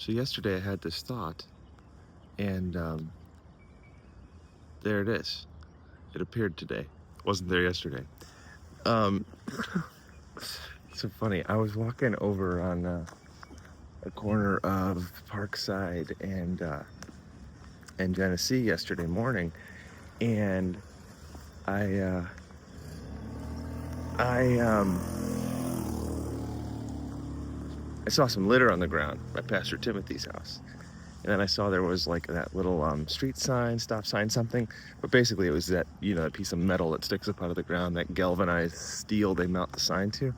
So yesterday I had this thought, and there it is. It appeared today. It wasn't there yesterday. Um, it's so funny. I was walking over on a corner of Parkside and Genesee yesterday morning, and I uh, I I saw some litter on the ground by Pastor Timothy's house. And then I saw there was like that little street sign, stop sign, something. But basically it was that, that piece of metal that sticks up out of the ground, that galvanized steel they mount the sign to.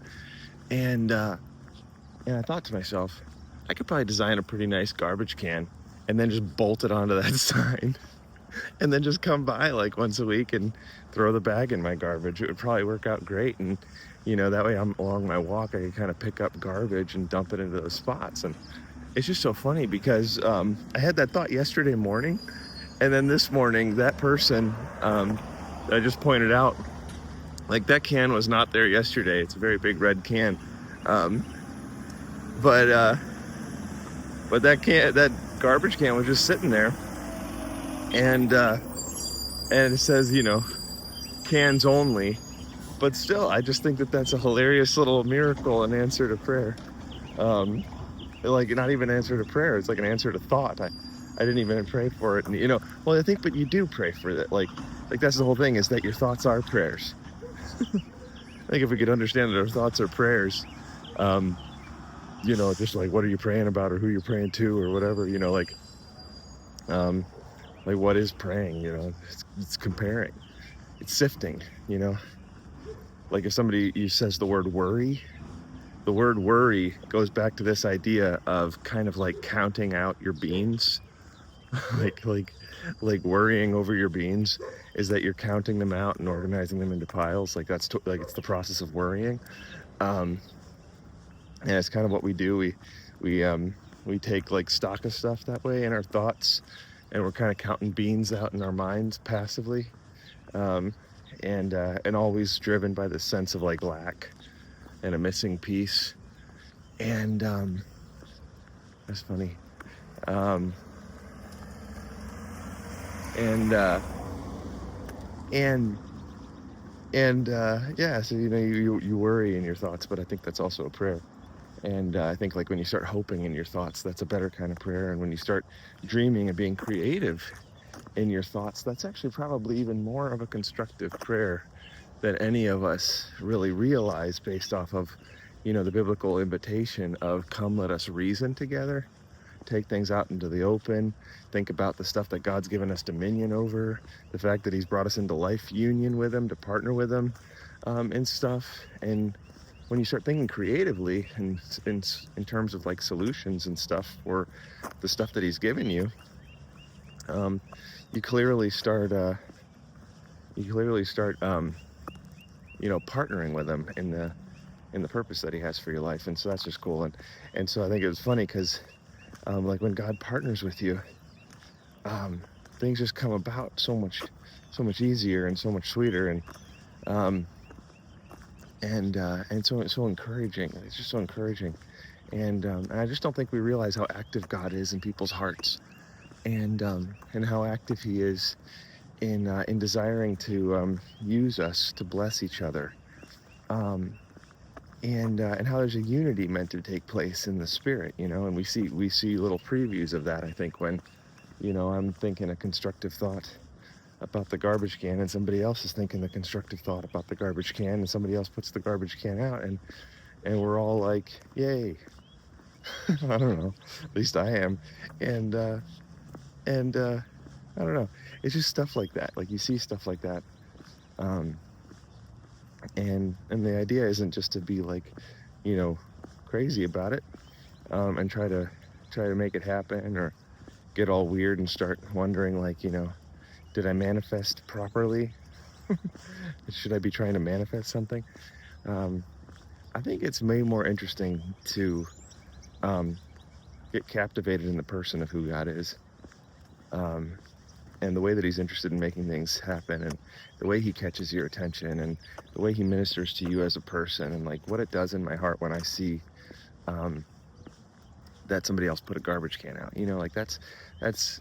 And and I thought to myself, I could probably design a pretty nice garbage can and then just bolt it onto that sign and then just come by like once a week and throw the bag in my garbage. It would probably work out great. And, that way I'm along my walk, I could kind of pick up garbage and dump it into those spots. And it's just so funny because I had that thought yesterday morning, and then this morning, that person that I just pointed out, like that can was not there yesterday. It's a very big red can, um, but that garbage can was just sitting there, and it says, cans only. But still, I just think that that's a hilarious little miracle and answer to prayer. Um, like not even an answer to prayer, it's like an answer to thought. I didn't even pray for it. And well, I think, but you do pray for that. Like that's the whole thing, is that your thoughts are prayers. I think if we could understand that our thoughts are prayers, um just like what are you praying about, or who you're praying to, or whatever, um like what is praying, it's comparing, it's sifting, like if somebody says the word worry. The word worry goes back to this idea of kind of like counting out your beans, like like worrying over your beans is that you're counting them out and organizing them into piles. Like like it's the process of worrying. Um, and it's kind of what we do. We take like stock of stuff that way in our thoughts, and we're kind of counting beans out in our minds passively, um, and always driven by the sense of like lack and a missing piece. And that's funny. Um, and and yeah, so you worry in your thoughts, but I think that's also a prayer. And I think like when you start hoping in your thoughts, that's a better kind of prayer. And when you start dreaming and being creative in your thoughts, that's actually probably even more of a constructive prayer than any of us really realize, based off of the biblical invitation of come, let us reason together, take things out into the open, think about the stuff that God's given us dominion over, the fact that he's brought us into life union with him, to partner with him, and stuff. And when you start thinking creatively and in terms of like solutions and stuff for the stuff that he's given you, um, you clearly start partnering with him in the purpose that he has for your life. And so that's just cool. And so I think it was funny because like when God partners with you, things just come about so much easier and so much sweeter, um, and so encouraging. It's just so encouraging, and I just don't think we realize how active God is in people's hearts, and how active He is in desiring to use us to bless each other, um, and how there's a unity meant to take place in the Spirit, and we see little previews of that. I think when I'm thinking a constructive thought about the garbage can, and somebody else is thinking the constructive thought about the garbage can, and somebody else puts the garbage can out, and we're all like, yay. I don't know, at least I am. And uh and uh I don't know, it's just stuff like that, like you see stuff like that, um and the idea isn't just to be like, you know crazy about it, and try to make it happen, or get all weird and start wondering, like, did I manifest properly? Should I be trying to manifest something? Um, I think it's way more interesting to um, get captivated in the person of who God is, um, and the way that He's interested in making things happen, and the way He catches your attention, and the way He ministers to you as a person, and like what it does in my heart when I see um, that somebody else put a garbage can out. Like that's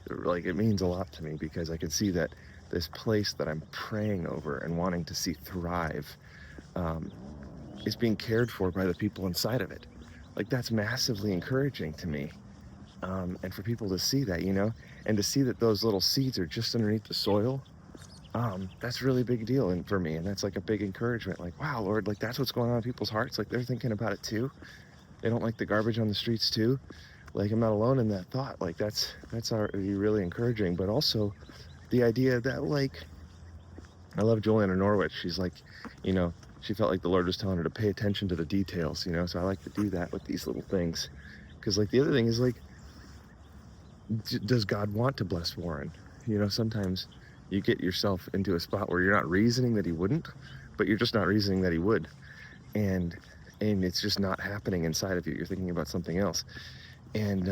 like, it means a lot to me, because I can see that this place that I'm praying over and wanting to see thrive um, is being cared for by the people inside of it. Like, that's massively encouraging to me. And for people to see that, and to see that those little seeds are just underneath the soil, that's a really big deal and for me. And that's like a big encouragement. Like, wow, Lord, like that's what's going on in people's hearts. Like, they're thinking about it too. They don't like the garbage on the streets too. Like, I'm not alone in that thought. Like, that's already really encouraging. But also the idea that, like, I love Juliana Norwich. She's like, she felt like the Lord was telling her to pay attention to the details, so I like to do that with these little things. Because, like, the other thing is, like, does God want to bless Warren? Sometimes you get yourself into a spot where you're not reasoning that he wouldn't, but you're just not reasoning that he would. And it's just not happening inside of you. You're thinking about something else. And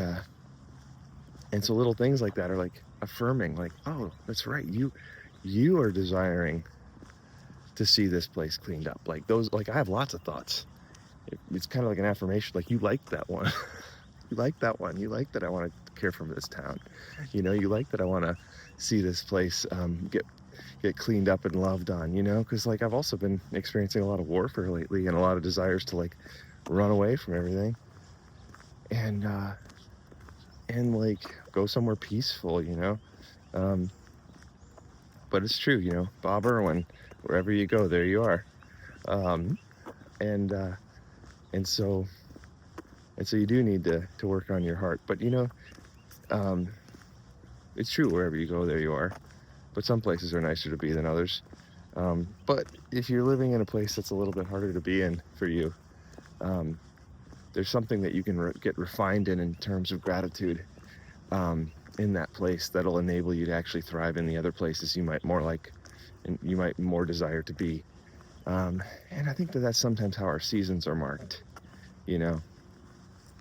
so little things like that are like affirming, like, oh, that's right. You are desiring to see this place cleaned up. Like those, like I have lots of thoughts. It's kind of like an affirmation. Like, you like that one. You like that one. You like that I want to care for this town. You like that I want to see this place get cleaned up and loved on, because like I've also been experiencing a lot of warfare lately and a lot of desires to like run away from everything and like go somewhere peaceful, but it's true, Bob Irwin, wherever you go, there you are. And so you do need to work on your heart, but it's true, wherever you go, there you are. But some places are nicer to be than others. But if you're living in a place that's a little bit harder to be in for you, there's something that you can get refined in terms of gratitude in that place that'll enable you to actually thrive in the other places you might more like and you might more desire to be. And I think that's sometimes how our seasons are marked,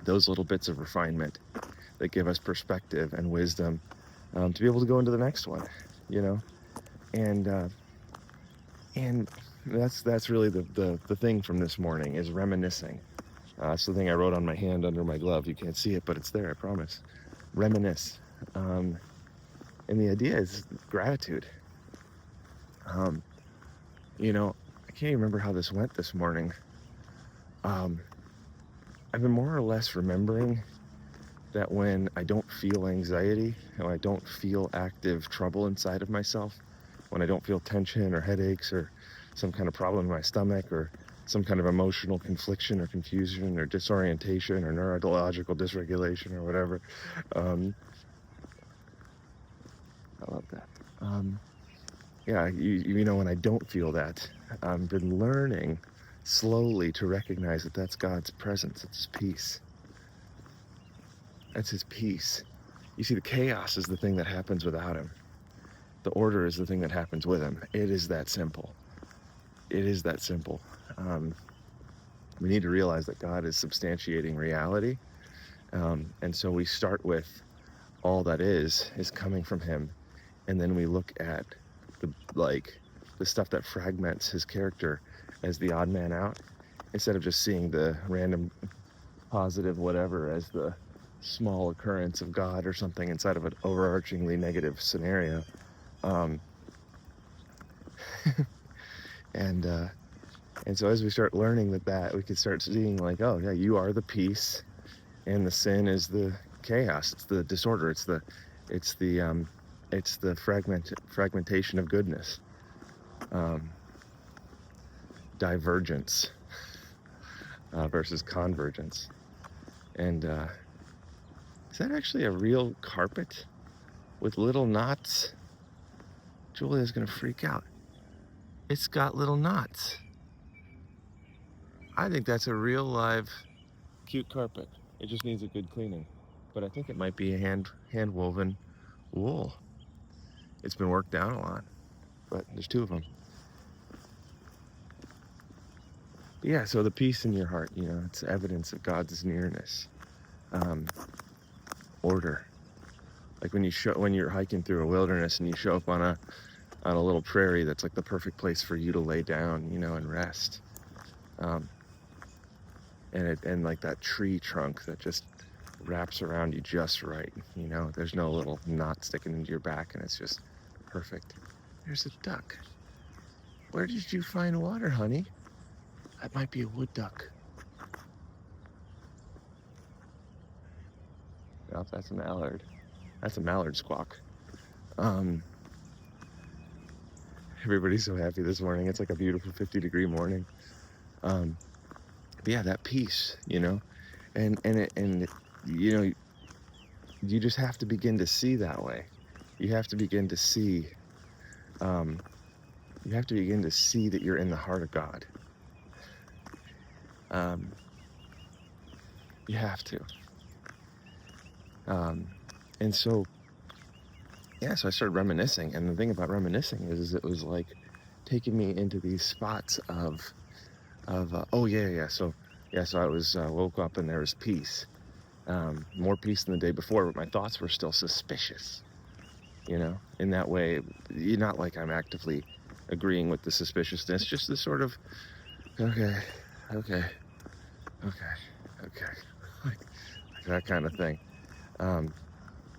those little bits of refinement that give us perspective and wisdom to be able to go into the next one, and that's really the thing from this morning is reminiscing. It's the thing I wrote on my hand under my glove. You can't see it, but it's there, I promise. Reminisce. And the idea is gratitude. I can't even remember how this went this morning. I've been more or less remembering that when I don't feel anxiety, and I don't feel active trouble inside of myself, when I don't feel tension or headaches or some kind of problem in my stomach or some kind of emotional confliction or confusion or disorientation or neurological dysregulation or whatever. I love that. When I don't feel that, I've been learning slowly to recognize that that's God's presence. It's his peace. That's his peace. You see, the chaos is the thing that happens without him. The order is the thing that happens with him. It is that simple. It is that simple. We need to realize that God is substantiating reality. And so we start with all that is coming from him. And then we look at the stuff that fragments his character as the odd man out, instead of just seeing the random positive whatever as the small occurrence of God or something inside of an overarchingly negative scenario. And so as we start learning that we can start seeing like, oh yeah, you are the peace, and the sin is the chaos. It's the disorder. It's the fragmentation of goodness. Divergence versus convergence. And is that actually a real carpet with little knots? Julia's gonna freak out. It's got little knots. I think that's a real live cute carpet. It just needs a good cleaning. But I think it might be a hand woven wool. It's been worked down a lot, but there's two of them. But yeah, so the peace in your heart, it's evidence of God's nearness. Order. Like when you're hiking through a wilderness and you show up on a little prairie that's like the perfect place for you to lay down, and rest. And like that tree trunk that just wraps around you just right. There's no little knot sticking into your back, and it's just perfect. There's a duck. Where did you find water, honey? That might be a wood duck. No, that's a mallard. That's a mallard squawk. Everybody's so happy this morning. It's like a beautiful 50-degree morning. But yeah, that peace, and you just have to begin to see that way. You have to begin to see. You have to begin to see that you're in the heart of God. You have to. And so, yeah, so I started reminiscing. And the thing about reminiscing is it was like taking me into these spots of oh, yeah. So I was woke up and there was peace. More peace than the day before, but my thoughts were still suspicious. In that way, not like I'm actively agreeing with the suspiciousness, just the sort of, okay, like that kind of thing.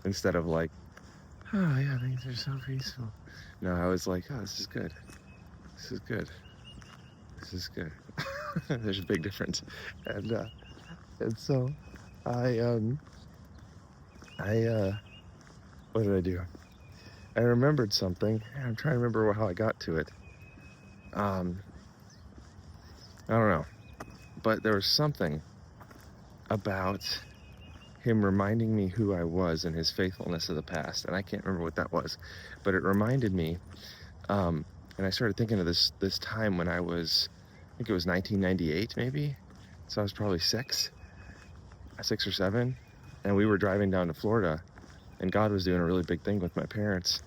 Instead of like, oh yeah, things are so peaceful. No, I was like, oh, this is good. There's a big difference. And so I what did I do? I remembered something. I'm trying to remember how I got to it. I don't know, but there was something about him reminding me who I was and his faithfulness of the past, and I can't remember what that was, but it reminded me. And I started thinking of this time when I think it was 1998 maybe, so I was probably 6 or 7, and we were driving down to Florida, and God was doing a really big thing with my parents,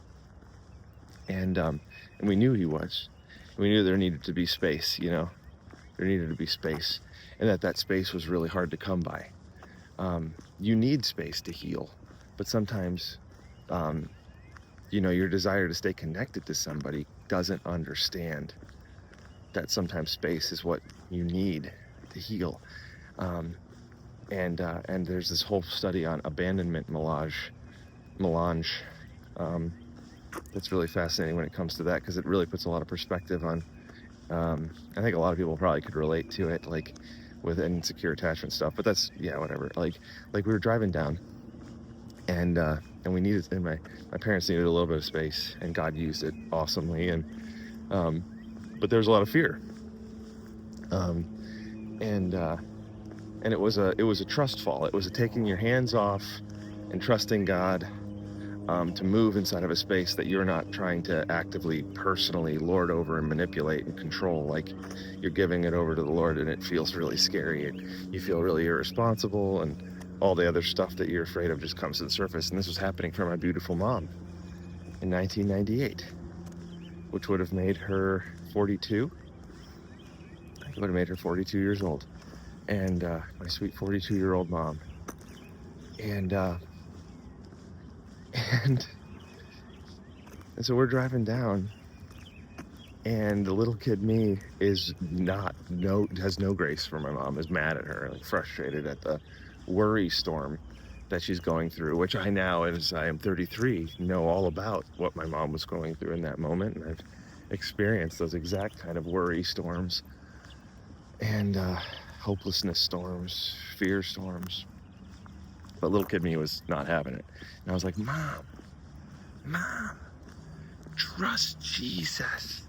and we knew He was. We knew there needed to be space, there needed to be space, and that space was really hard to come by. You need space to heal, but sometimes, your desire to stay connected to somebody doesn't understand that sometimes space is what you need to heal. And there's this whole study on abandonment melange. That's really fascinating when it comes to that, because it really puts a lot of perspective on. I think a lot of people probably could relate to it, like with insecure attachment stuff. But that's whatever. Like we were driving down, and we needed, and my parents needed a little bit of space, and God used it awesomely. And but there was a lot of fear. And it was a trust fall. It was a taking your hands off and trusting God to move inside of a space that you're not trying to actively, personally lord over and manipulate and control. Like, you're giving it over to the Lord, and it feels really scary, and you feel really irresponsible, and all the other stuff that you're afraid of just comes to the surface. And this was happening for my beautiful mom in 1998, which would have made her 42. I think it would have made her 42 years old. And my sweet 42-year-old mom. And so we're driving down, and the little kid me has no grace for my mom, is mad at her, like frustrated at the worry storm that she's going through, which I now, as I am 33, know all about what my mom was going through in that moment. And I've experienced those exact kind of worry storms and hopelessness storms, fear storms. But little kid me was not having it. And I was like, Mom, trust Jesus.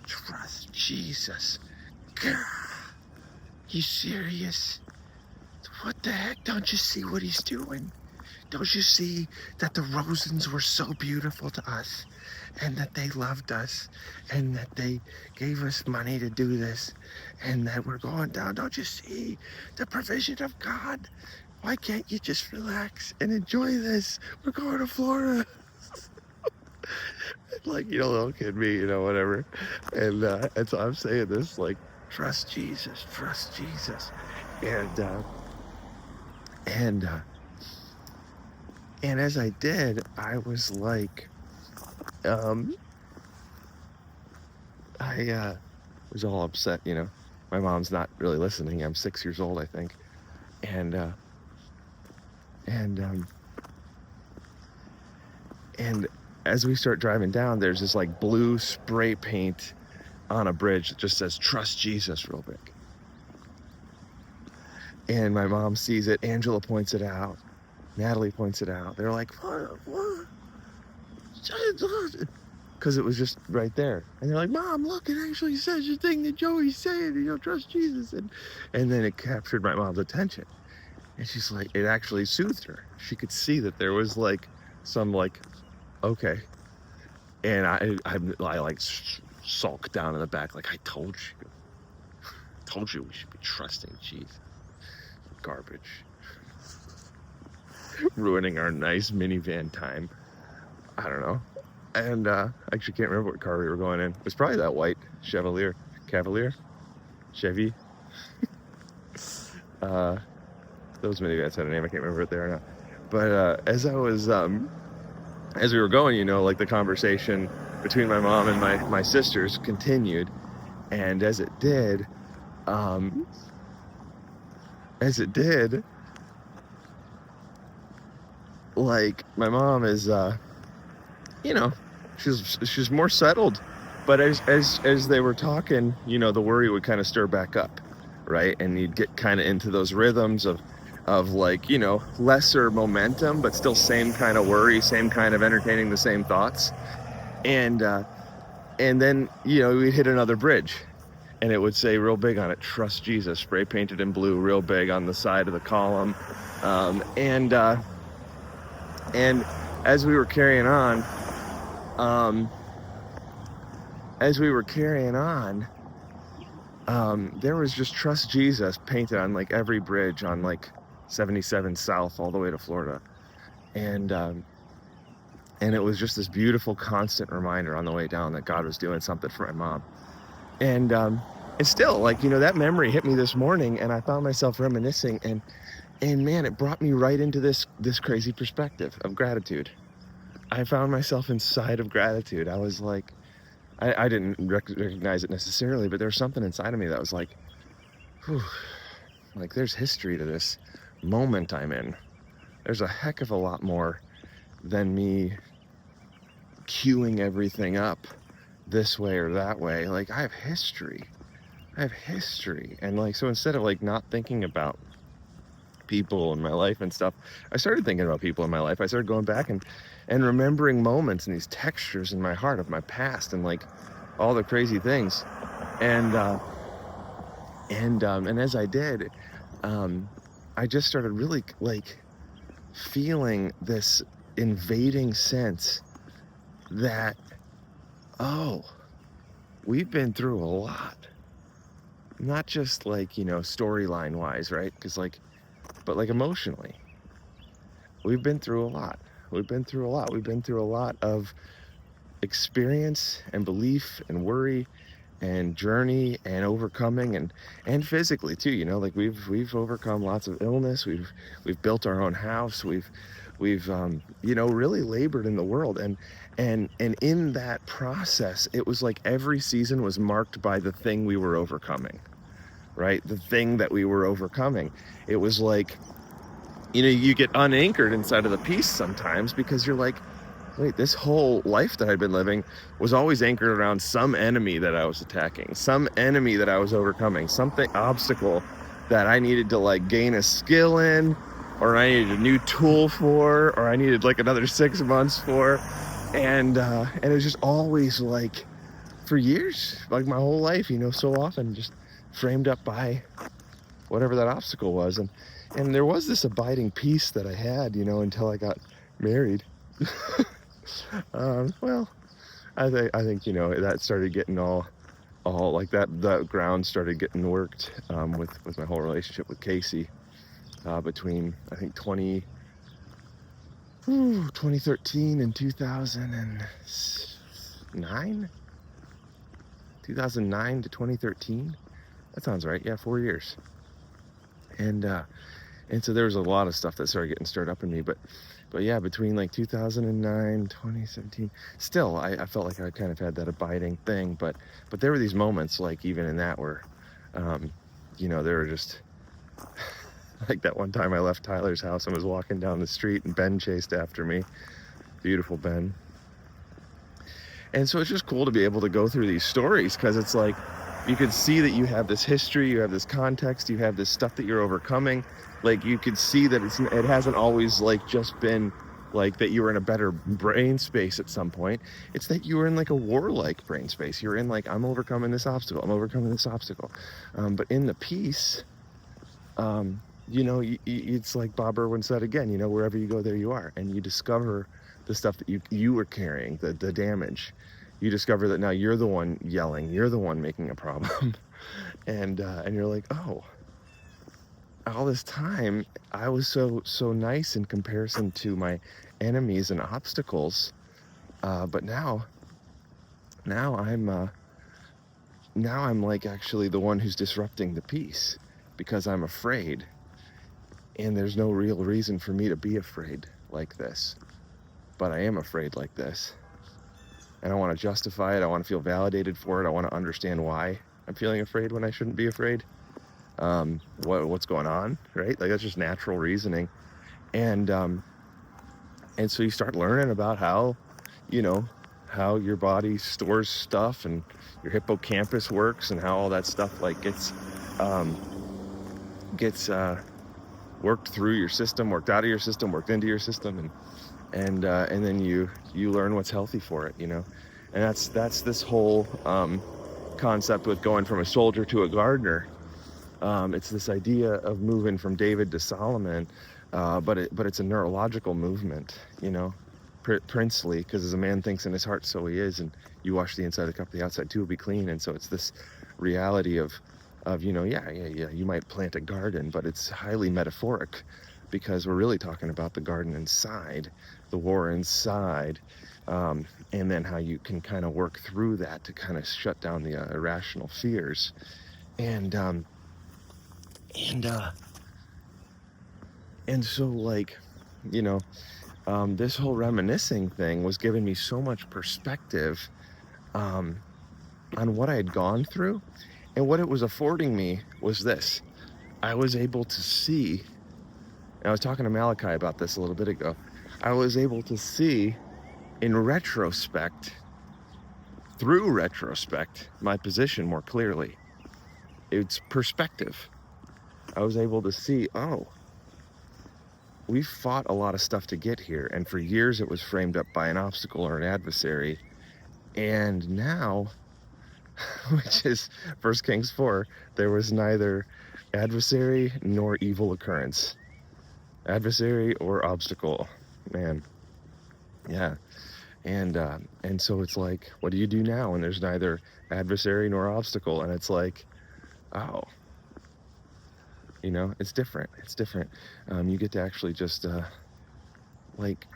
Trust Jesus. God, you serious? What the heck? Don't you see what He's doing? Don't you see that the Rosens were so beautiful to us, and that they loved us, and that they gave us money to do this, and that we're going down? Don't you see the provision of God? Why can't you just relax and enjoy this? We're going to Florida. Like, little kid me, whatever. And so I'm saying this, like, trust Jesus. And as I did, I was like, I was all upset, My mom's not really listening. I'm 6 years old, I think. And And as we start driving down, there's this like blue spray paint on a bridge that just says "Trust Jesus" real big. And my mom sees it. Angela points it out. Natalie points it out. They're like, what? Because it was just right there. And they're like, Mom, look, it actually says the thing that Joey's saying, trust Jesus. And then it captured my mom's attention. And she's like, it actually soothed her. She could see that there was like some like, okay. And I like sulked down in the back, like, I told you we should be trusting Jesus. Garbage. Ruining our nice minivan time. I don't know. And I actually can't remember what car we were going in. It was probably that white Chevy. Those minivans had a name. I can't remember if they are or not. But as we were going, like the conversation between my mom and my sisters continued. And as it did, like my mom is, she's more settled. But as they were talking, the worry would kind of stir back up, right? And you'd get kind of into those rhythms of like, lesser momentum, but still same kind of worry, same kind of entertaining the same thoughts. And then, we'd hit another bridge and it would say real big on it, "Trust Jesus," spray painted in blue, real big on the side of the column. And as we were carrying on, there was just "Trust Jesus" painted on like every bridge on like 77 South all the way to Florida. And it was just this beautiful constant reminder on the way down that God was doing something for my mom. And still, like, that memory hit me this morning, and I found myself reminiscing, and man, it brought me right into this crazy perspective of gratitude. I found myself inside of gratitude. I was like, I didn't recognize it necessarily, but there was something inside of me that was like, whew, like there's history to this moment I'm in. There's a heck of a lot more than me queuing everything up this way or that way. Like, I have history. And like, so instead of like not thinking about people in my life and stuff, I started thinking about people in my life. I started going back and remembering moments and these textures in my heart of my past and like all the crazy things. And as I did, I just started really like feeling this invading sense that, oh, we've been through a lot. Not just like, storyline wise, right? But like emotionally, we've been through a lot. We've been through a lot of experience and belief and worry and journey and overcoming and physically too, like we've overcome lots of illness. We've built our own house. We've really labored in the world. And in that process, it was like every season was marked by the thing we were overcoming, right? The thing that we were overcoming. It was like, you get unanchored inside of the piece sometimes because you're like, wait, this whole life that I've been living was always anchored around some enemy that I was attacking, some enemy that I was overcoming, something obstacle that I needed to like gain a skill in, or I needed a new tool for, or I needed like another 6 months for. And it was just always like for years, like my whole life, so often just framed up by whatever that obstacle was. And there was this abiding peace that I had, until I got married. Well, I think that started getting all like that. The ground started getting worked with my whole relationship with Casey between I think 2013 and 2009. 2009 to 2013. That sounds right. Yeah, 4 years. And so there was a lot of stuff that started getting stirred up in me, but yeah, between like 2009, 2017, still, I felt like I kind of had that abiding thing, but there were these moments, like even in that where, there were just, Like that one time I left Tyler's house and was walking down the street and Ben chased after me. Beautiful Ben. And so it's just cool to be able to go through these stories, because it's like you could see that you have this history, you have this context, you have this stuff that you're overcoming. Like you could see that it hasn't always like just been like that you were in a better brain space at some point. It's that you were in like a warlike brain space. You're in like, I'm overcoming this obstacle, I'm overcoming this obstacle. But in the peace, you know, it's like Bob Irwin said again, you know, wherever you go, there you are. And you discover the stuff that you were carrying, the damage. You discover that now you're the one yelling, you're the one making a problem. And you're like, oh, all this time I was so nice in comparison to my enemies and obstacles. But now I'm like actually the one who's disrupting the peace, because I'm afraid. And there's no real reason for me to be afraid like this. But I am afraid like this. And I want to justify it. I want to feel validated for it. I want to understand why I'm feeling afraid when I shouldn't be afraid. What's going on, right? Like that's just natural reasoning. And so you start learning about how, you know, how your body stores stuff and your hippocampus works and how all that stuff like gets worked through your system, worked out of your system, worked into your system, and then you learn what's healthy for it, you know. And that's this whole concept with going from a soldier to a gardener. It's this idea of moving from David to Solomon, but it's a neurological movement, you know, princely, because as a man thinks in his heart, so he is. And you wash the inside of the cup, the outside too will be clean. And so it's this reality of you know, yeah, you might plant a garden, but it's highly metaphoric, because we're really talking about the garden inside, the war inside, and then how you can kind of work through that to kind of shut down the irrational fears. And so like, you know, this whole reminiscing thing was giving me so much perspective on what I had gone through. And what it was affording me was this. I was able to see, and I was talking to Malachi about this a little bit ago, I was able to see in retrospect, through retrospect, my position more clearly. It's perspective. I was able to see, oh, we fought a lot of stuff to get here, and for years it was framed up by an obstacle or an adversary. And now, which is 1 Kings 4, there was neither adversary nor evil occurrence. Adversary or obstacle, man. Yeah. And so it's like, what do you do now when there's neither adversary nor obstacle? And it's like, oh, you know, it's different. It's different. You get to actually just like,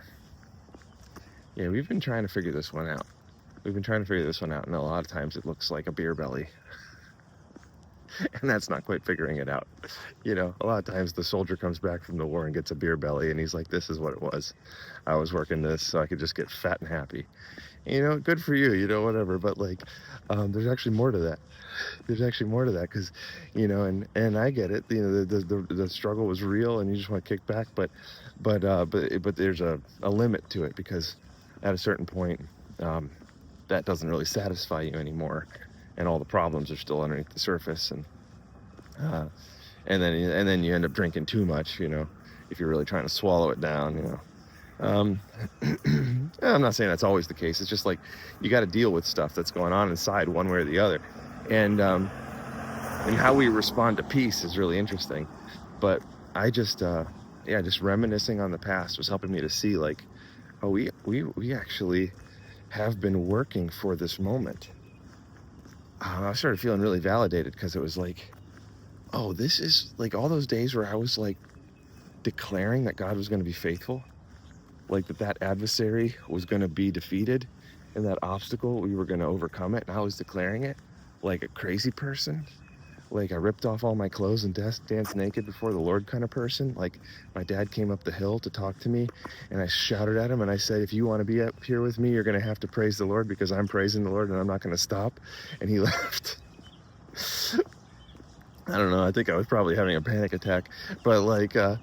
yeah, we've been trying to figure this one out. And a lot of times it looks like a beer belly. And that's not quite figuring it out. You know, a lot of times the soldier comes back from the war and gets a beer belly, and he's like, this is what it was. I was working this so I could just get fat and happy. You know, good for you, you know, whatever. But like, there's actually more to that. Because, you know, and I get it. You know, the struggle was real, and you just want to kick back. But there's a limit to it, because at a certain point, that doesn't really satisfy you anymore, and all the problems are still underneath the surface, and then you end up drinking too much, you know, if you're really trying to swallow it down, you know. I'm not saying that's always the case. It's just like you got to deal with stuff that's going on inside, one way or the other, and how we respond to peace is really interesting. But I just just reminiscing on the past was helping me to see, like, oh, we actually have been working for this moment. I started feeling really validated, because it was like, oh, this is like all those days where I was like declaring that God was going to be faithful, like that adversary was going to be defeated, and that obstacle, we were going to overcome it. And I was declaring it like a crazy person. Like I ripped off all my clothes and danced naked before the Lord kind of person. Like my dad came up the hill to talk to me, and I shouted at him and I said, if you want to be up here with me, you're going to have to praise the Lord, because I'm praising the Lord and I'm not going to stop. And he left. I don't know. I think I was probably having a panic attack, but like, but,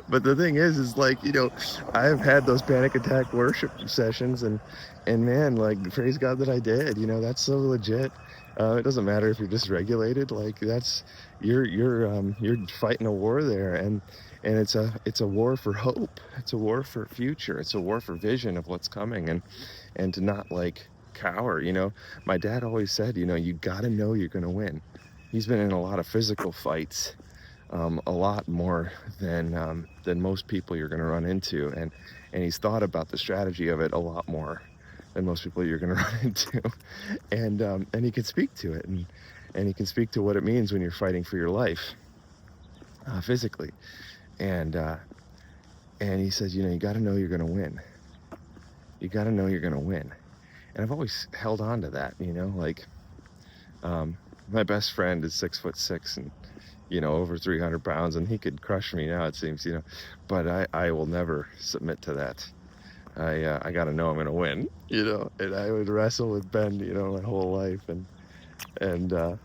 but the thing is like, I've had those panic attack worship sessions, and man, like, praise God that I did. That's so legit. It doesn't matter if you're dysregulated. Like, that's you're fighting a war there, and it's a war for hope. It's a war for future. It's a war for vision of what's coming, and to not like cower. My dad always said, you got to know you're going to win. He's been in a lot of physical fights, a lot more than most people you're going to run into, and he's thought about the strategy of it a lot more than most people you're going to run into, and he can speak to it, and he can speak to what it means when you're fighting for your life, physically, and he says, you got to know you're going to win. You got to know you're going to win, and I've always held on to that. Like, my best friend is 6'6" and over 300 pounds, and he could crush me now, it seems, but I will never submit to that. I got to know I'm going to win, and I would wrestle with Ben, my whole life. And but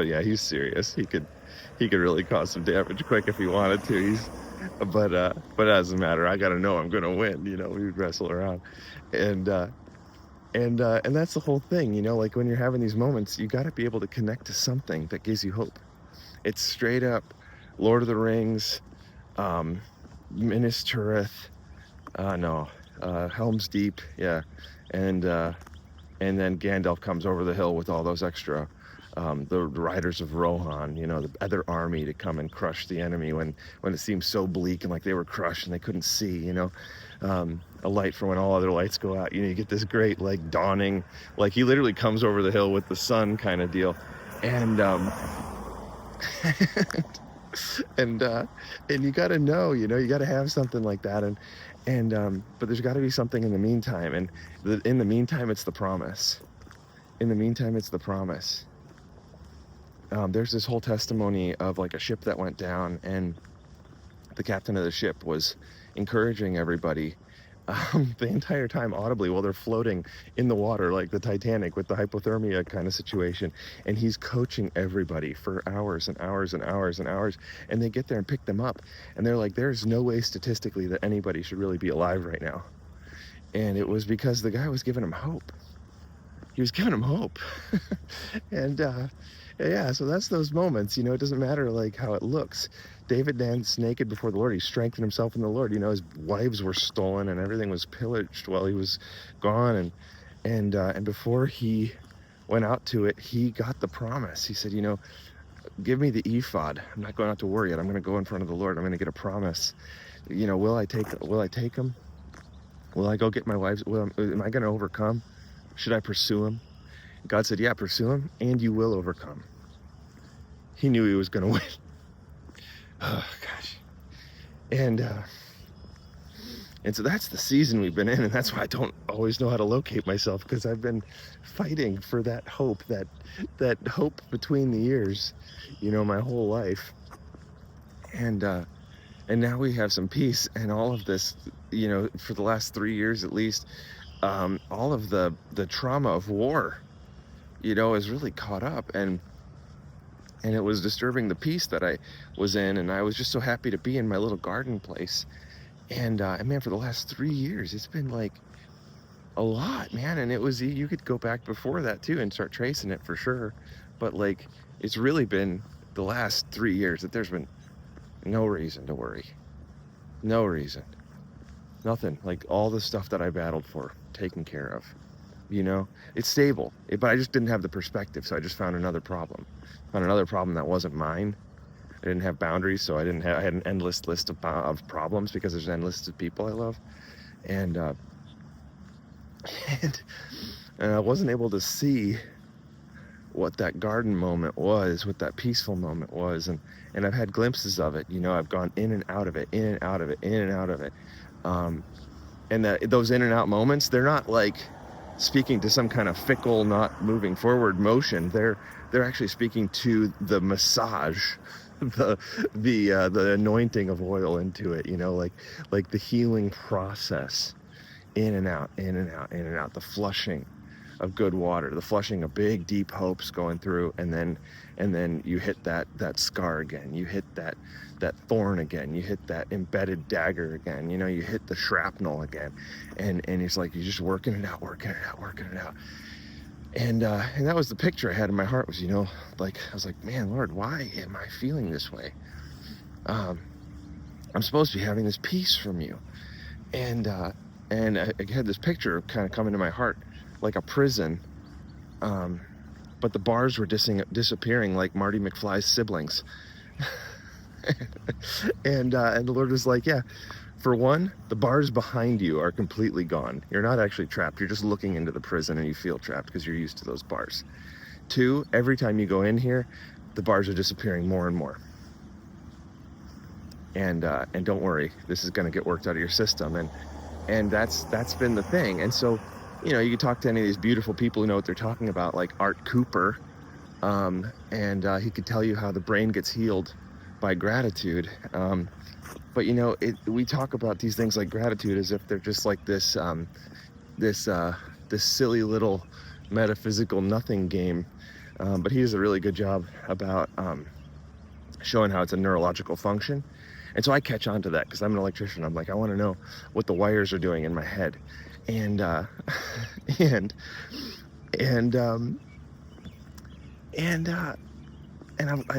yeah, he's serious. He could really cause some damage quick if he wanted to. But it doesn't matter. I got to know I'm going to win. We would wrestle around. And, and that's the whole thing, like, when you're having these moments, you got to be able to connect to something that gives you hope. It's straight up Lord of the Rings, Minas Tirith, Helm's Deep, yeah, and then Gandalf comes over the hill with all those extra, the riders of Rohan, the other army to come and crush the enemy when it seemed so bleak and like they were crushed and they couldn't see, a light for when all other lights go out. You get this great, like, dawning, like, he literally comes over the hill with the sun kind of deal, and and you got to know, you got to have something like that, but there's got to be something in the meantime, and in the meantime, it's the promise. In the meantime, it's the promise. There's this whole testimony of, like, a ship that went down, and the captain of the ship was encouraging everybody the entire time audibly while they're floating in the water, like the Titanic with the hypothermia kind of situation. And he's coaching everybody for hours and hours and hours and hours. And they get there and pick them up. And they're like, there's no way statistically that anybody should really be alive right now. And it was because the guy was giving him hope. He was giving him hope. And yeah, so that's those moments, it doesn't matter like how it looks. David danced naked before the Lord. He strengthened himself in the Lord. His wives were stolen and everything was pillaged while he was gone. And before he went out to it, he got the promise. He said, give me the ephod. I'm not going out to war yet. I'm going to go in front of the Lord. I'm going to get a promise. Will I take him? Will I go get my wives? Am I going to overcome? Should I pursue him? God said, yeah, pursue him, and you will overcome. He knew he was going to win. Oh, gosh. And so that's the season we've been in, and that's why I don't always know how to locate myself, because I've been fighting for that hope, that hope between the years, my whole life. And now we have some peace, and all of this, for the last 3 years at least, all of the trauma of war, is really caught up, and it was disturbing the peace that I was in, and I was just so happy to be in my little garden place. And man, for the last 3 years, it's been like a lot, man. And it was, you could go back before that too and start tracing it for sure. But like, it's really been the last 3 years that there's been no reason to worry. No reason. Nothing. Like, all the stuff that I battled for, taken care of. It's stable, but I just didn't have the perspective, so I just found another problem. Found another problem that wasn't mine. I didn't have boundaries, so I had an endless list of problems, because there's an endless list of people I love, and and I wasn't able to see what that garden moment was, what that peaceful moment was, and I've had glimpses of it. I've gone in and out of it, in and out of it, in and out of it, and those in and out moments, they're not like speaking to some kind of fickle, not moving forward motion. They're actually speaking to the massage, the anointing of oil into it, like the healing process, in and out, in and out, in and out, the flushing of good water, the flushing of big deep hopes going through, and then you hit that scar again, you hit that thorn again, you hit that embedded dagger again, you know, you hit the shrapnel again, and it's like you're just working it out. And that was the picture I had in my heart, was, you know, like, I was like, man, Lord, why am I feeling this way? I'm supposed to be having this peace from you. And I had this picture kind of come into my heart, like a prison, but the bars were disappearing like Marty McFly's siblings. And the Lord was like, yeah, for one, the bars behind you are completely gone. You're not actually trapped. You're just looking into the prison and you feel trapped because you're used to those bars. Two, every time you go in here, the bars are disappearing more and more. And don't worry, this is going to get worked out of your system. And that's been the thing. And so, you know, you can talk to any of these beautiful people who know what they're talking about, like Art Cooper, and he could tell you how the brain gets healed by gratitude. But you know, we talk about these things like gratitude as if they're just like this silly little metaphysical nothing game. But he does a really good job about showing how it's a neurological function. And so I catch on to that because I'm an electrician. I'm like, I want to know what the wires are doing in my head. And I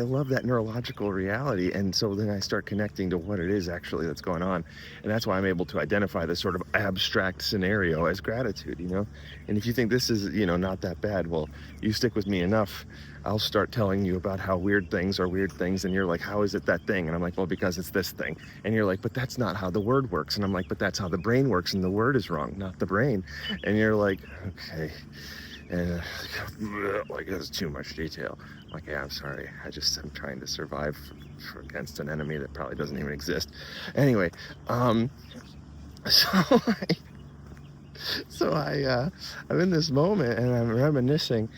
love that neurological reality. And so then I start connecting to what it is actually that's going on. And that's why I'm able to identify this sort of abstract scenario as gratitude, you know? And if you think this is, you know, not that bad, well, you stick with me enough, I'll start telling you about how weird things are weird things. And you're like, how is it that thing? And I'm like, well, because it's this thing. And you're like, but that's not how the word works. And I'm like, but that's how the brain works. And the word is wrong, not the brain. And you're like, okay. And like, there's too much detail. I'm like, yeah, I'm sorry. I'm trying to survive against an enemy that probably doesn't even exist. Anyway, I'm in this moment and I'm reminiscing,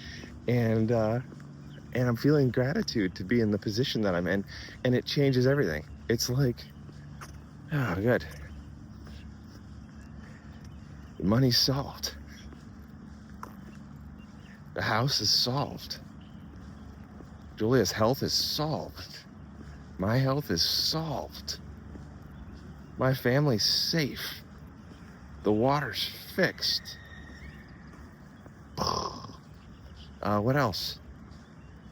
and I'm feeling gratitude to be in the position that I'm in, and it changes everything. It's like, oh, good. The money's solved. The house is solved. Julia's health is solved. My health is solved. My family's safe. The water's fixed. What else?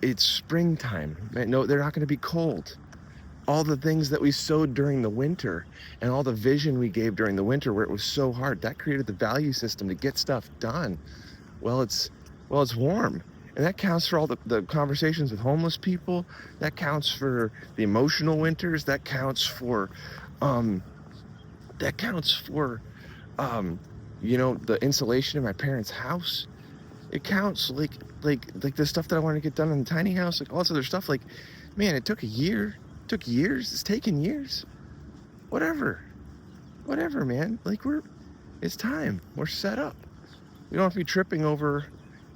It's springtime. No, they're not going to be cold. All the things that we sowed during the winter and all the vision we gave during the winter where it was so hard, that created the value system to get stuff done. Well, it's warm. And that counts for all the conversations with homeless people. That counts for the emotional winters. That counts for, you know, the insulation in my parents' house. It counts like the stuff that I wanted to get done in the tiny house, like all this other stuff. Like, man, it took a year. It took years. It's taken years. Whatever, man. Like, it's time. We're set up. We don't have to be tripping over,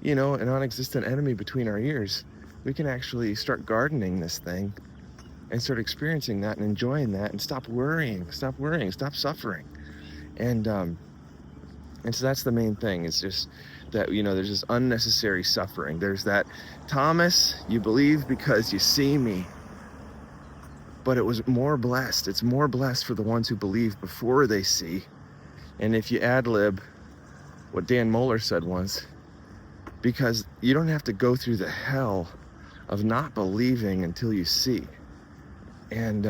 you know, an non-existent enemy between our ears. We can actually start gardening this thing and start experiencing that and enjoying that and stop worrying, stop suffering. And so that's the main thing. It's just that, you know, there's this unnecessary suffering. There's that, Thomas, you believe because you see me. But it was more blessed. It's more blessed for the ones who believe before they see. And if you ad-lib what Dan Moeller said once, because you don't have to go through the hell of not believing until you see. And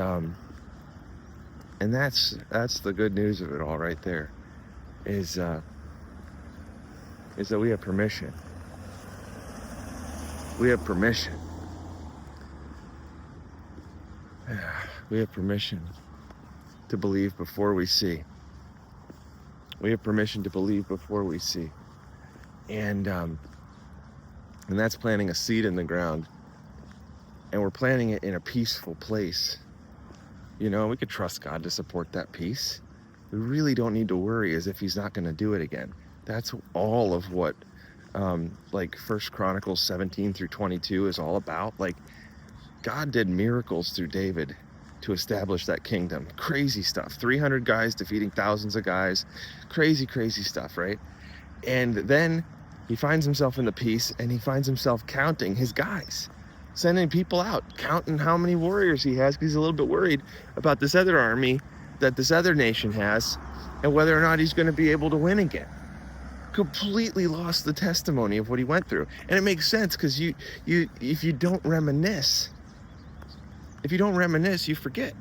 that's the good news of it all right there, is that we have permission. We have permission. We have permission to believe before we see. We have permission to believe before we see. And that's planting a seed in the ground. And we're planting it in a peaceful place. You know, we could trust God to support that peace. We really don't need to worry as if he's not going to do it again. That's all of what like 1 Chronicles 17 through 22 is all about. Like, God did miracles through David to establish that kingdom. Crazy stuff. 300 guys defeating thousands of guys. Crazy stuff, right? And then He finds himself in the peace, and he finds himself counting his guys, sending people out, counting how many warriors he has, because he's a little bit worried about this other army that this other nation has, and whether or not he's going to be able to win again. Completely lost the testimony of what he went through. And it makes sense, because if you don't reminisce, you forget.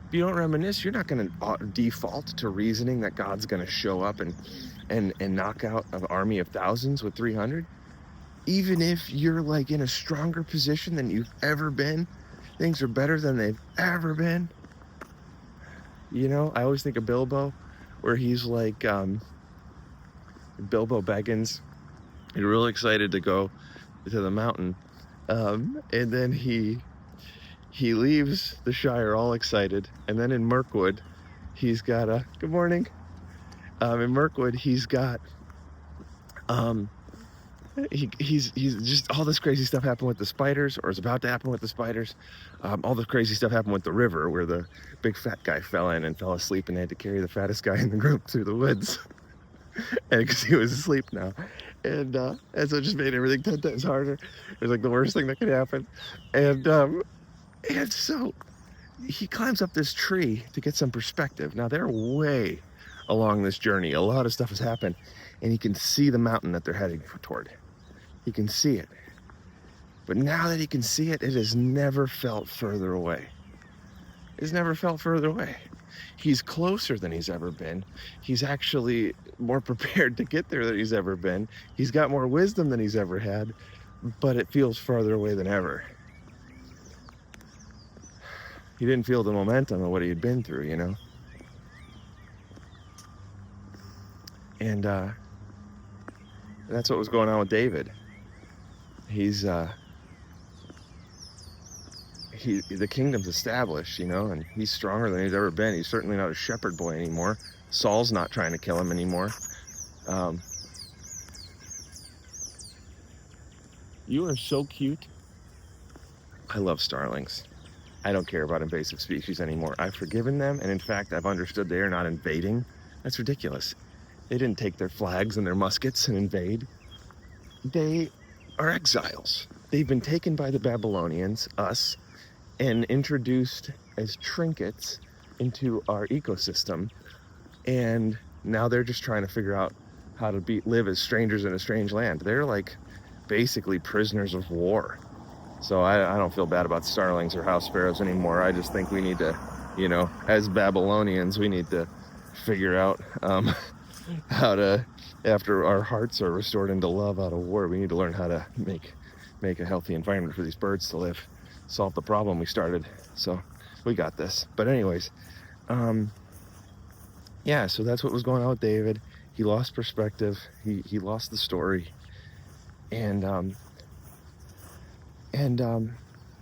If you don't reminisce, you're not going to default to reasoning that God's going to show up and knock out an army of thousands with 300. Even if you're like in a stronger position than you've ever been, things are better than they've ever been. You know, I always think of Bilbo, where he's like, Bilbo Baggins, he's really excited to go to the mountain. And then he leaves the Shire all excited. And then in Mirkwood, he's got a, good morning. In Mirkwood, he's got, he's just, all this crazy stuff happened with the spiders, or is about to happen with the spiders. All the crazy stuff happened with the river, where the big fat guy fell in and fell asleep, and they had to carry the fattest guy in the group through the woods. And because he was asleep now. And so it just made everything 10 times harder. It was like the worst thing that could happen. And so he climbs up this tree to get some perspective. Now they're way along this journey. A lot of stuff has happened, and he can see the mountain that they're heading toward. He can see it. But now that he can see it, it has never felt further away. It's never felt further away. He's closer than he's ever been. He's actually more prepared to get there than he's ever been. He's got more wisdom than he's ever had, but it feels farther away than ever. He didn't feel the momentum of what he had been through, you know? And that's what was going on with David. The kingdom's established, you know, and he's stronger than he's ever been. He's certainly not a shepherd boy anymore. Saul's not trying to kill him anymore. You are so cute. I love starlings. I don't care about invasive species anymore. I've forgiven them, and in fact, I've understood they are not invading. That's ridiculous. They didn't take their flags and their muskets and invade. They are exiles. They've been taken by the Babylonians, us, and introduced as trinkets into our ecosystem. And now they're just trying to figure out how to live as strangers in a strange land. They're like basically prisoners of war. So I don't feel bad about starlings or house sparrows anymore. I just think we need to, you know, as Babylonians, we need to figure out how to, after our hearts are restored into love out of war, we need to learn how to make a healthy environment for these birds to live, solve the problem we started. So we got this. But anyways, yeah, so that's what was going on with David. He lost perspective. He lost the story. And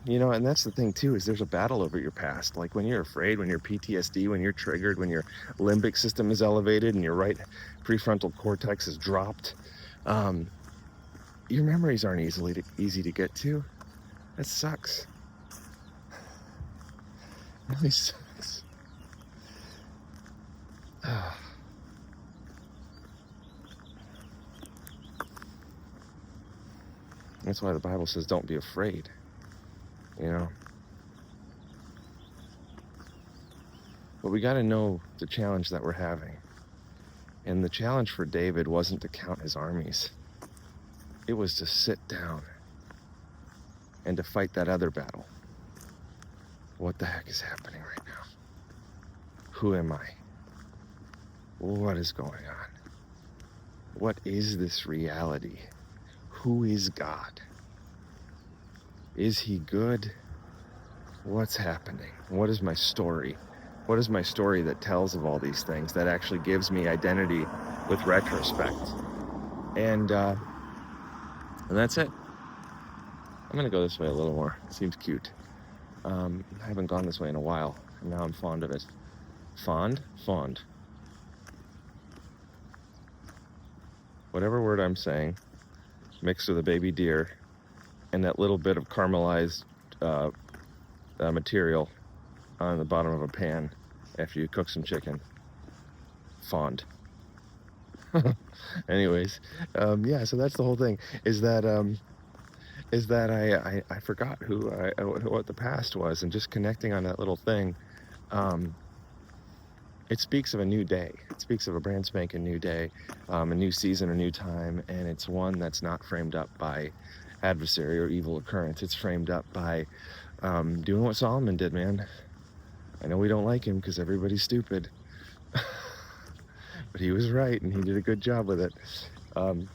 you know, and that's the thing too, is there's a battle over your past. Like when you're afraid, when you're PTSD, when you're triggered, when your limbic system is elevated and your right prefrontal cortex is dropped, your memories aren't easy to get to. That sucks. It really sucks. That's why the Bible says don't be afraid. You know, but we got to know the challenge that we're having. And the challenge for David wasn't to count his armies. It was to sit down and to fight that other battle. What the heck is happening right now? Who am I? What is going on? What is this reality? Who is God? Is he good? What's happening? What is my story? What is my story that tells of all these things, that actually gives me identity with retrospect? And that's it. I'm gonna go this way a little more. It seems cute. I haven't gone this way in a while, and now I'm fond of it. Fond? Fond. Whatever word I'm saying, mixed with a baby deer, and that little bit of caramelized material on the bottom of a pan after you cook some chicken. Fond. Anyways, yeah, so that's the whole thing, is that I forgot what the past was, and just connecting on that little thing, um, it speaks of a new day. It speaks of a brand spanking new day, a new season, a new time, and it's one that's not framed up by adversary or evil occurrence. It's framed up by doing what Solomon did, man. I know we don't like him because everybody's stupid, but he was right, and he did a good job with it. Um,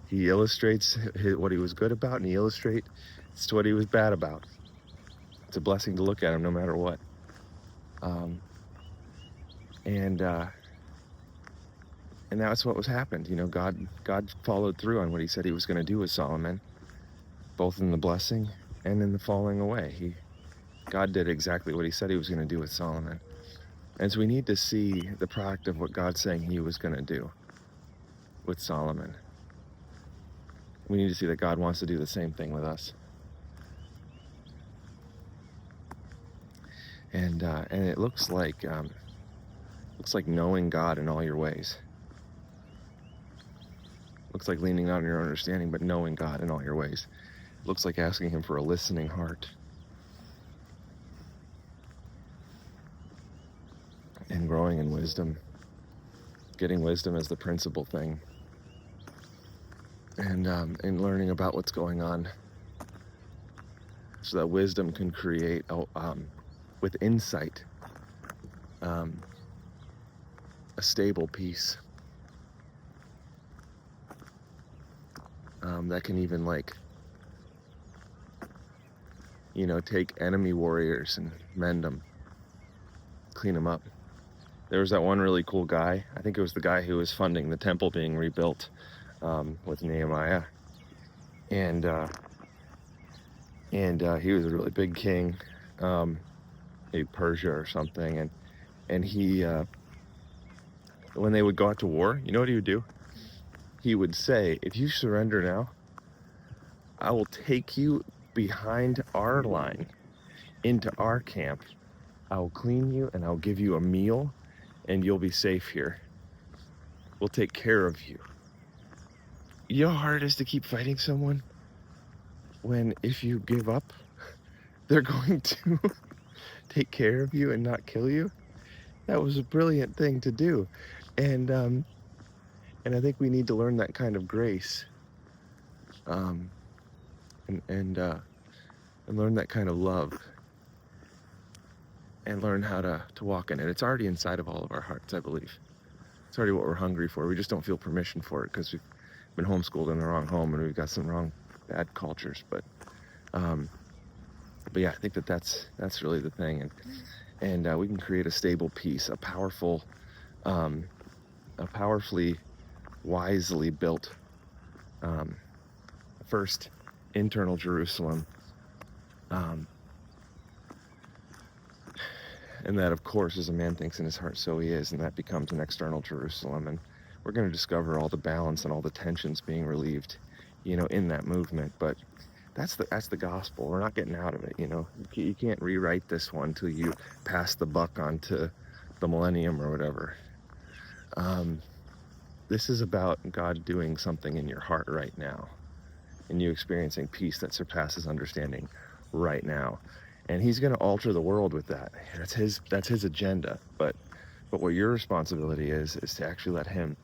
he illustrates what he was good about, and he illustrates what he was bad about. It's a blessing to look at him no matter what. Um, and that's what was happened. You know, God followed through on what he said he was going to do with Solomon, both in the blessing and in the falling away. God did exactly what he said he was going to do with Solomon. And so we need to see the product of what God's saying he was going to do with Solomon. We need to see that God wants to do the same thing with us. And it looks like knowing God in all your ways. Looks like leaning not on your own understanding, but knowing God in all your ways. Looks like asking him for a listening heart. And growing in wisdom. Getting wisdom is the principal thing. And learning about what's going on. So that wisdom can create, with insight, a stable peace. That can even, take enemy warriors and mend them, clean them up. There was that one really cool guy. I think it was the guy who was funding the temple being rebuilt with Nehemiah. And he was a really big king, maybe Persia or something. And he, when they would go out to war, you know what he would do? He would say, if you surrender now, I will take you behind our line into our camp. I will clean you and I'll give you a meal and you'll be safe here. We'll take care of you. You know how hard it is to keep fighting someone when if you give up, they're going to take care of you and not kill you? That was a brilliant thing to do. And I think we need to learn that kind of grace. And learn that kind of love, and learn how to walk in it. It's already inside of all of our hearts, I believe. It's already what we're hungry for. We just don't feel permission for it because we've been homeschooled in the wrong home and we've got some wrong bad cultures. But yeah, I think that's really the thing, and we can create a stable peace, a powerfully wisely built first internal Jerusalem. And that, of course, as a man thinks in his heart, so he is, and that becomes an external Jerusalem. And we're going to discover all the balance and all the tensions being relieved, in that movement. But that's the gospel. We're not getting out of it, You can't rewrite this one till you pass the buck on to the millennium or whatever. This is about God doing something in your heart right now, and you experiencing peace that surpasses understanding right now. And he's going to alter the world with that. That's his agenda. But what your responsibility is to actually let him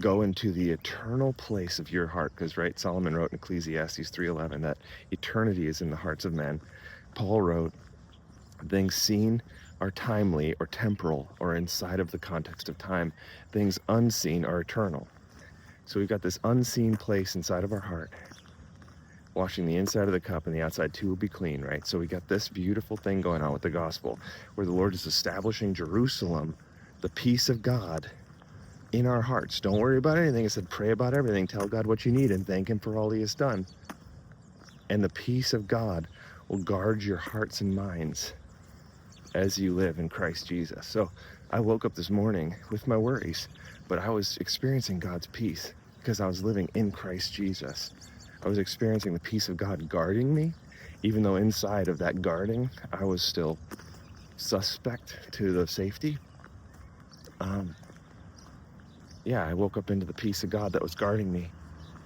go into the eternal place of your heart. Because, right, Solomon wrote in Ecclesiastes 3:11 that eternity is in the hearts of men. Paul wrote, things seen are timely or temporal or inside of the context of time. Things unseen are eternal. So we've got this unseen place inside of our heart, washing the inside of the cup and the outside too will be clean, right? So we got this beautiful thing going on with the gospel where the Lord is establishing Jerusalem, the peace of God in our hearts. Don't worry about anything. I said, pray about everything. Tell God what you need and thank him for all he has done. And the peace of God will guard your hearts and minds as you live in Christ Jesus. So I woke up this morning with my worries, but I was experiencing God's peace because I was living in Christ Jesus. I was experiencing the peace of God guarding me, even though inside of that guarding, I was still suspect to the safety. yeah, I woke up into the peace of God that was guarding me,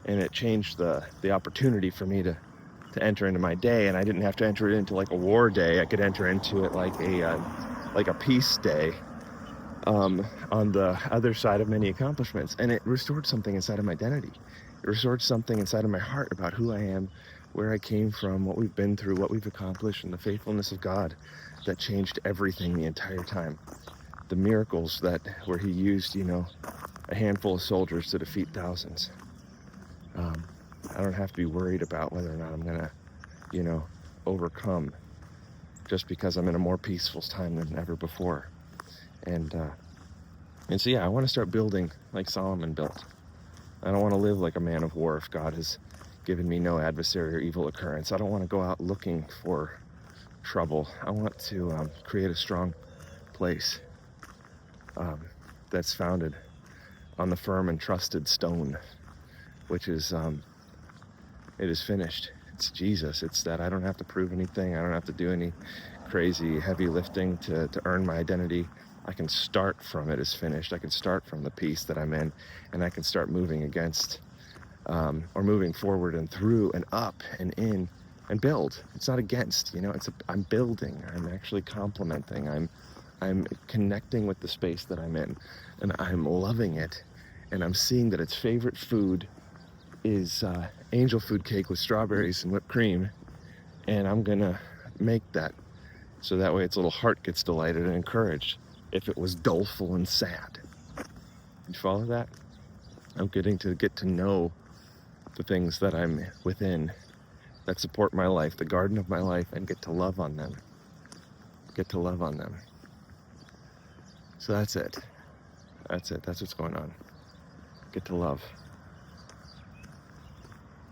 and it changed the opportunity for me to enter into my day. And I didn't have to enter it into like a war day. I could enter into it like a peace day, on the other side of many accomplishments. And it restored something inside of my identity. It restored something inside of my heart about who I am, where I came from, what we've been through, what we've accomplished, and the faithfulness of God that changed everything the entire time. The miracles that where he used, a handful of soldiers to defeat thousands. I don't have to be worried about whether or not I'm gonna, overcome, just because I'm in a more peaceful time than ever before. And so, yeah, I want to start building like Solomon built. I don't want to live like a man of war if God has given me no adversary or evil occurrence. I don't want to go out looking for trouble. I want to create a strong place that's founded on the firm and trusted stone, which is, it is finished. It's Jesus. It's that I don't have to prove anything. I don't have to do any crazy heavy lifting to earn my identity. I can start from it is finished. I can start from the peace that I'm in, and I can start moving against, or moving forward and through and up and in and build. It's not against, I'm building. I'm actually complementing. I'm connecting with the space that I'm in, and I'm loving it. And I'm seeing that its favorite food is angel food cake with strawberries and whipped cream. And I'm gonna make that so that way its little heart gets delighted and encouraged if it was doleful and sad. You follow that? I'm getting to get to know the things that I'm within that support my life, the garden of my life, and get to love on them. Get to love on them. So that's it. That's it. That's what's going on. Get to love.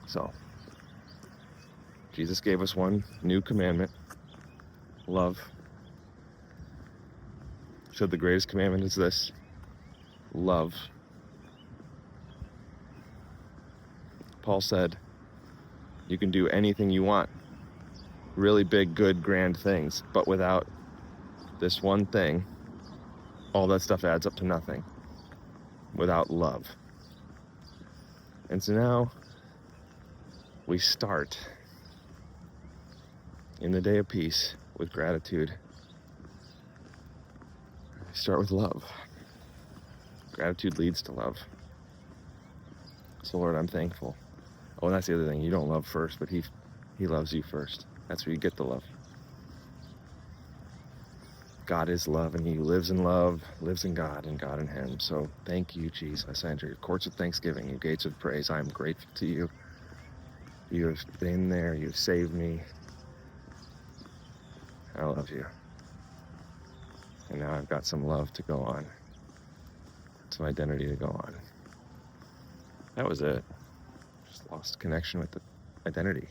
So, Jesus gave us one new commandment: love. So the greatest commandment is this: love. Paul said, you can do anything you want, really big, good, grand things, but without this one thing, all that stuff adds up to nothing. Without love. And so now we start in the day of peace with gratitude. We start with love. Gratitude leads to love. So Lord, I'm thankful. Oh, and that's the other thing. You don't love first, but he loves you first. That's where you get the love. God is love, and he who lives in love lives in God, and God in him. So thank you, Jesus. I enter your courts of thanksgiving, your gates of praise. I am grateful to you. You have been there. You've saved me. I love you. And now I've got some love to go on. Some identity to go on. That was it. Just lost connection with the identity.